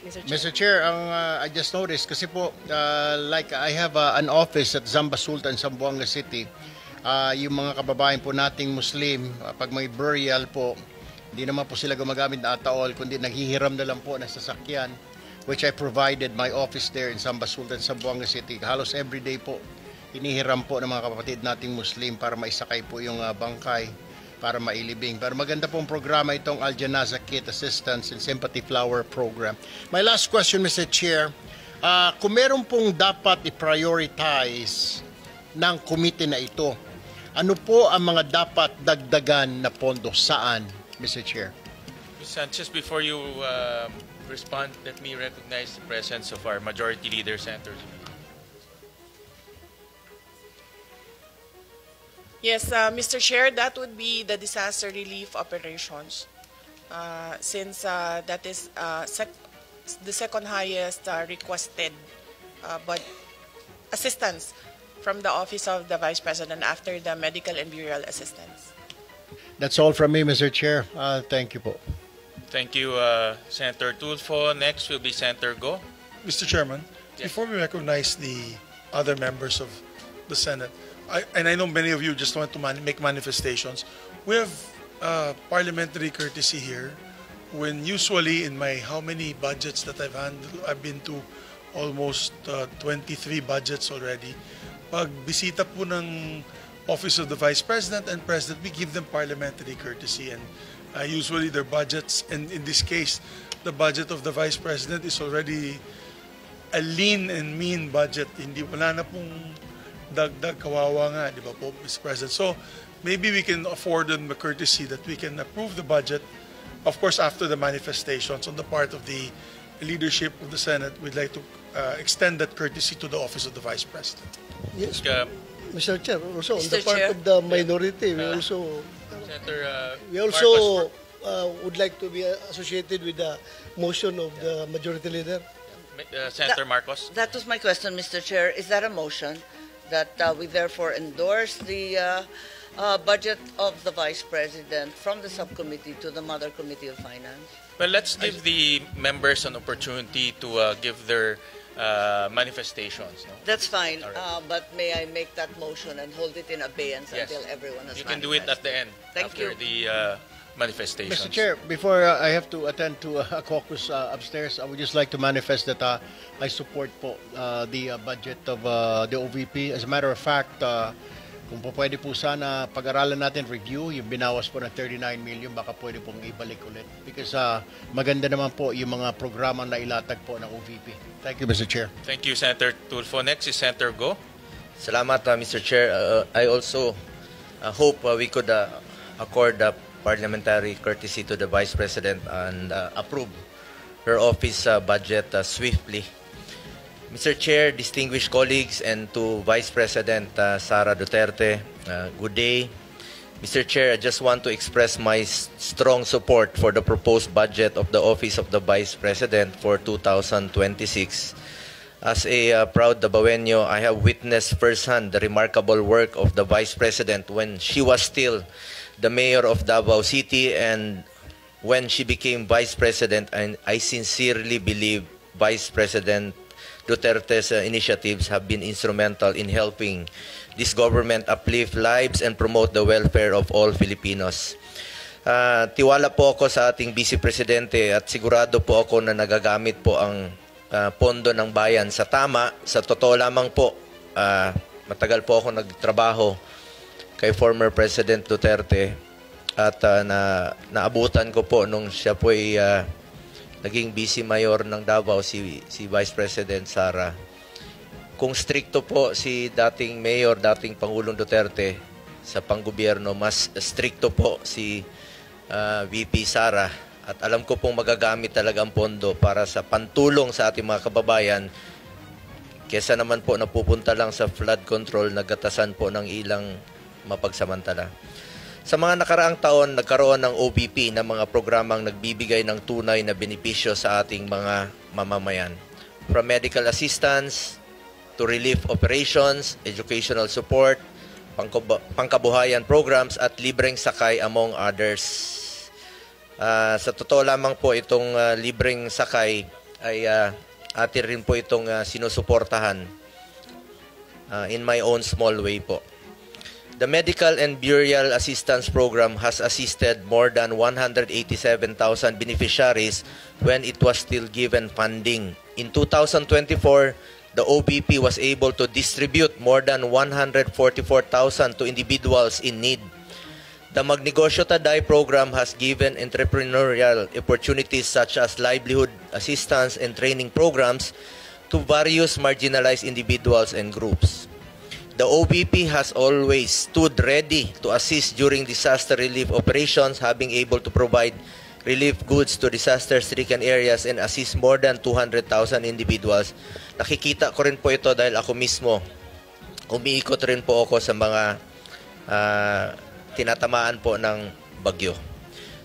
Mr. Chair. Mr. Chair, I just noticed kasi po, like I have an office at Zamba Sultan, Zamboanga City. Yung mga kababayan po nating Muslim, pag may burial po, hindi naman po sila gumagamit na ataol, kundi naghihiram na lang po ng sasakyan, which I provided my office there in Zamba Sultan, Zamboanga City. Halos everyday po, hinihiram po ng mga kapatid nating Muslim para maisakay po yung bangkay, para mailibing. Pero maganda pong programa itong Al Janaza Kit Assistance and Sympathy Flower Program. My last question, Mr. Chair, kung meron pong dapat i-prioritize ng komite na ito, ano po ang mga dapat dagdagan na pondo? Saan, Mr. Chair? Ms. Sanchez, before you respond, let me recognize the presence of our Majority Leader, Senator. Yes, Mr. Chair, that would be the disaster relief operations, since that is the second highest requested but assistance from the Office of the Vice President after the medical and burial assistance. That's all from me, Mr. Chair. Thank you po. Thank you, Senator Tulfo. Next will be Senator Go. Mr. Chairman, yes. Before we recognize the other members of the Senate, I know many of you just want to make manifestations. We have parliamentary courtesy here when usually in my how many budgets that I've handled, I've been to almost 23 budgets already. Pag bisita po ng Office of the Vice President and President, we give them parliamentary courtesy, and usually their budgets, and in this case, the budget of the Vice President is already a lean and mean budget. Hindi wala na pong dagdag, kawawa nga, di ba po, Mr. President? So maybe we can afford them the courtesy that we can approve the budget. Of course, after the manifestations on the part of the leadership of the Senate, we'd like to extend that courtesy to the Office of the Vice President. Yes, Mr. Chair, also on Mr. the part Chair. of the minority, we also would like to be associated with the motion of the Majority Leader. Senator Marcos. That was my question, Mr. Chair. Is that a motion that we therefore endorse the budget of the Vice President from the subcommittee to the Mother Committee of Finance? Well, let's give the members an opportunity to give their manifestations. No? That's fine, All right. but may I make that motion and hold it in abeyance Yes. until everyone has You can do it at the end. Thank after you. the manifestations. Mr. Chair, before I have to attend to a caucus upstairs, I would just like to manifest that I support po the budget of the OVP. As a matter of fact, kung po pwede po sana pag-aralan natin, review, yung binawas po ng 39 million, baka pwede pong ibalik ulit. Because maganda naman po yung mga programa na ilatag po ng OVP. Thank you, Mr. Chair. Thank you, Senator Tulfo. Next is Senator Go. Salamat, Mr. Chair. I also hope we could accord parliamentary courtesy to the Vice President and approve her office budget swiftly. Mr. Chair, distinguished colleagues, and to Vice President Sara Duterte, good day. Mr. Chair, I just want to express my strong support for the proposed budget of the Office of the Vice President for 2026. As a proud Dabawenyo, I have witnessed firsthand the remarkable work of the Vice President when she was still the mayor of Davao City and when she became Vice President, and I sincerely believe Vice President Duterte's initiatives have been instrumental in helping this government uplift lives and promote the welfare of all Filipinos. Tiwala po ako sa ating Vice Presidente at sigurado po ako na nagagamit po ang pondo ng bayan sa tama. Sa totoo lamang po, matagal po ako nagtrabaho kay former President Duterte at naabutan ko po nung siya po ay naging Vice Mayor ng Davao, si Vice President Sara. Kung stricto po si dating Mayor, dating Pangulong Duterte sa panggobyerno, mas stricto po si VP Sara. At alam ko pong magagamit talaga ang pondo para sa pantulong sa ating mga kababayan kesa naman po napupunta lang sa flood control, nagatasan po ng ilang mapagsamantala. Sa mga nakaraang taon, nagkaroon ng OVP na mga programang nagbibigay ng tunay na benepisyo sa ating mga mamamayan. From medical assistance to relief operations, educational support, pangkabuhayan programs at libreng sakay among others. Sa totoo lamang po itong libreng sakay ay atin rin po itong sinusuportahan in my own small way po. The Medical and Burial Assistance Program has assisted more than 187,000 beneficiaries when it was still given funding. In 2024, the OBP was able to distribute more than 144,000 to individuals in need. The Magnegosyo Taday program has given entrepreneurial opportunities such as livelihood assistance and training programs to various marginalized individuals and groups. The OBP has always stood ready to assist during disaster relief operations, having able to provide relief goods to disaster-stricken areas and assist more than 200,000 individuals. Nakikita ko rin po ito dahil ako mismo, umiikot rin po ako sa mga tinatamaan po ng bagyo.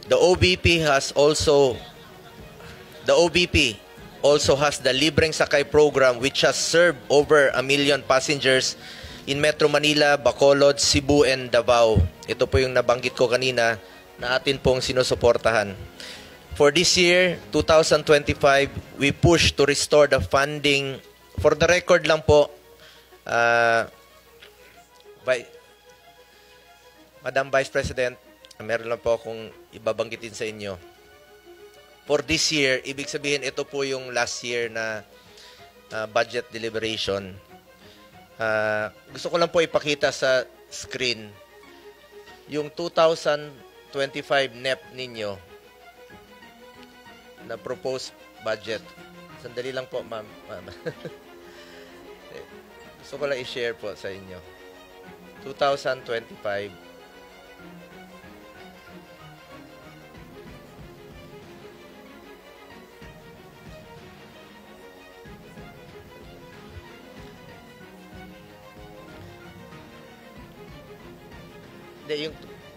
The OBP also has the Libreng Sakay program, which has served over 1 million passengers in Metro Manila, Bacolod, Cebu, and Davao. Ito po yung nabanggit ko kanina na atin pong sinusuportahan. For this year, 2025, we push to restore the funding. For the record lang po, Madam Vice President, meron lang po akong ibabanggitin sa inyo. For this year, ibig sabihin ito po yung last year na budget deliberation. Gusto ko lang po ipakita sa screen yung 2025 NEP ninyo na proposed budget. Sandali lang po, ma'am. Gusto ko lang i-share po sa inyo. 2025.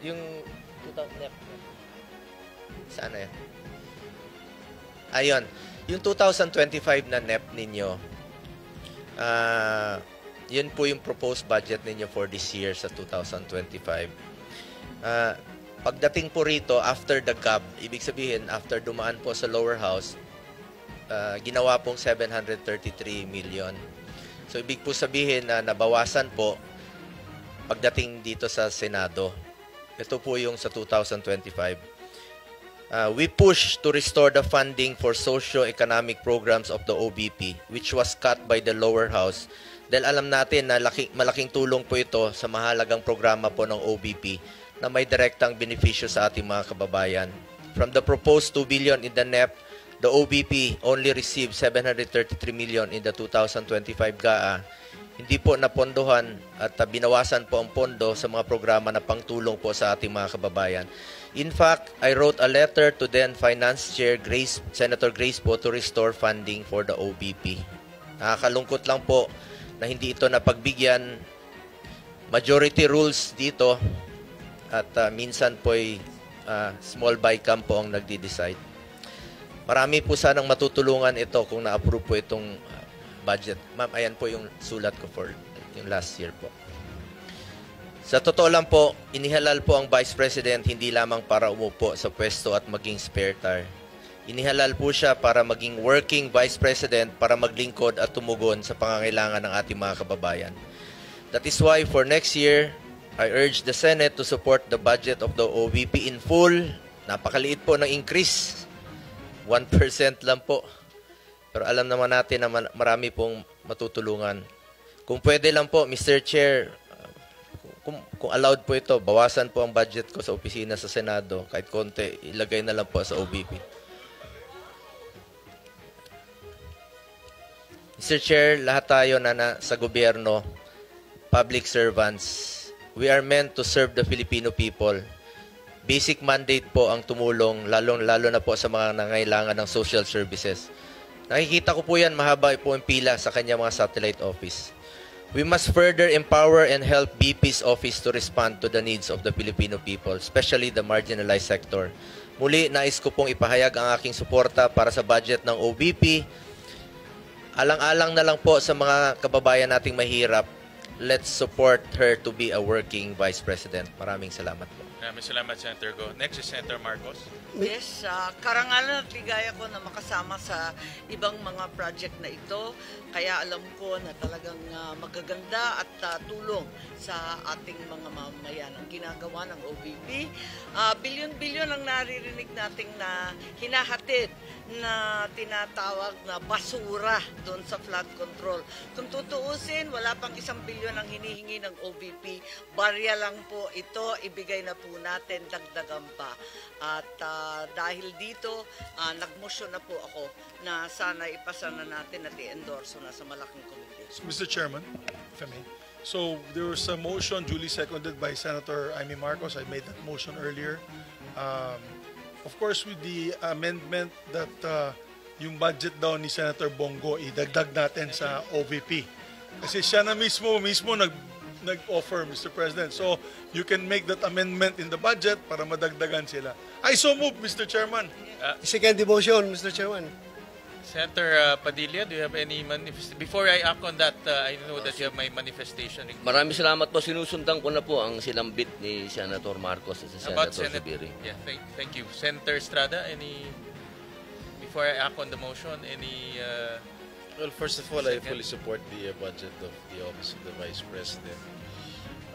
Yung 2000 NEP. Saan na yan? Ayun. Yung 2025 na NEP ninyo, yun po yung proposed budget ninyo for this year sa 2025. Pagdating po rito, after the GAB, ibig sabihin, after dumaan po sa lower house, ginawa pong 733 million. So, ibig po sabihin na nabawasan po pagdating dito sa Senado. Ito po yung sa 2025. We push to restore the funding for socio-economic programs of the OBP, which was cut by the lower house. Dahil alam natin na malaking tulong po ito sa mahalagang programa po ng OBP na may direktang benepisyo sa ating mga kababayan. From the proposed 2 billion in the NEP, the OBP only received 733 million in the 2025 GAA. Hindi po napondohan at binawasan po ang pondo sa mga programa na pangtulong po sa ating mga kababayan. In fact, I wrote a letter to then Finance Chair Senator Grace po to restore funding for the OBP. Nakakalungkot lang po na hindi ito napagbigyan. Majority rules dito at minsan po ay small bycam po ang nagdi-decide. Marami po sanang matutulungan ito kung na-approve po itong budget. Ma'am, ayan po yung sulat ko for yung last year po. Sa totoo lang po, inihalal po ang Vice President hindi lamang para umupo sa pwesto at maging spare tire. Inihalal po siya para maging working Vice President para maglingkod at tumugon sa pangangailangan ng ating mga kababayan. That is why for next year, I urge the Senate to support the budget of the OVP in full. Napakaliit po ng increase. 1% lang po. Pero alam naman natin na marami pong matutulungan. Kung pwede lang po, Mr. Chair, kung allowed po ito, bawasan po ang budget ko sa opisina sa Senado. Kahit konti, ilagay na lang po sa OVP. Mr. Chair, lahat tayo na sa gobyerno, public servants, we are meant to serve the Filipino people. Basic mandate po ang tumulong, lalo na po sa mga nangailangan ng social services. Nakikita ko po yan, mahaba po ang pila sa kanyang mga satellite office. We must further empower and help BP's office to respond to the needs of the Filipino people, especially the marginalized sector. Muli, nais ko pong ipahayag ang aking suporta para sa budget ng OBP. Alang-alang na lang po sa mga kababayan nating mahirap. Let's support her to be a working Vice President. Maraming salamat po. Maraming salamat, Senator Go. Next is Senator Marcos. Yes, karangalan at ligaya ko na makasama sa ibang mga project na ito. Kaya alam ko na talagang magaganda at tulong sa ating mga mamamayan ang ginagawa ng OVP. Bilyon-bilyon ang naririnig nating na hinahatid na tinatawag na basura doon sa flood control. Kung tutuusin, wala pang 1 bilyon ang hinihingi ng OVP. Barya lang po ito, ibigay na po natin, dagdagan pa. At dahil dito, nagmotion na po ako na sana ipasa na natin at i-endorse na sa malaking komite. So, Mr. Chairman, if I may. So there was a motion duly seconded by Senator Amy Marcos. I made that motion earlier. Of course, with the amendment that yung budget daw ni Senator Bongo, idagdag natin sa OVP. Kasi siya na mismo nag-offer, Mr. President. So you can make that amendment in the budget para madagdagan sila. I so move, Mr. Chairman. Second the motion, Mr. Chairman. Senator Padilla, do you have any manifestation? Before I act on that, I know that you have my manifestation. Maraming salamat po. Sinusundan ko na po ang sinambit ni Senator Marcos at si About Senator Zubiri. Yeah, thank you. Senator Estrada, before I act on the motion, any... Well, first of all, I fully support the budget of the Office of the Vice President.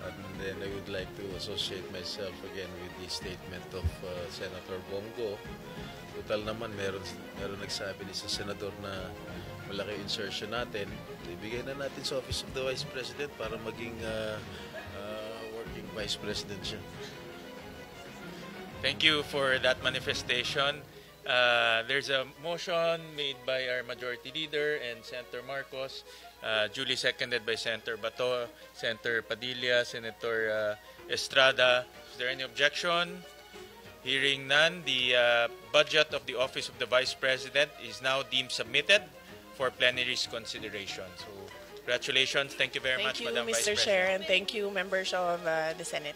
And then I would like to associate myself again with the statement of Senator Bongo. Total naman, meron nagsabi ni sa Senador na malaki insertion natin. Ibigay na natin sa Office of the Vice President para maging working Vice President siya. Thank you for that manifestation. There's a motion made by our Majority Leader and Senator Marcos, duly seconded by Senator Bato, Senator Padilla, Senator Estrada. Is there any objection? Hearing none, the budget of the Office of the Vice President is now deemed submitted for plenary's consideration. So, congratulations. Thank you very much, Madam Vice Thank you, Mr. President. Chair, and thank you, members of the Senate.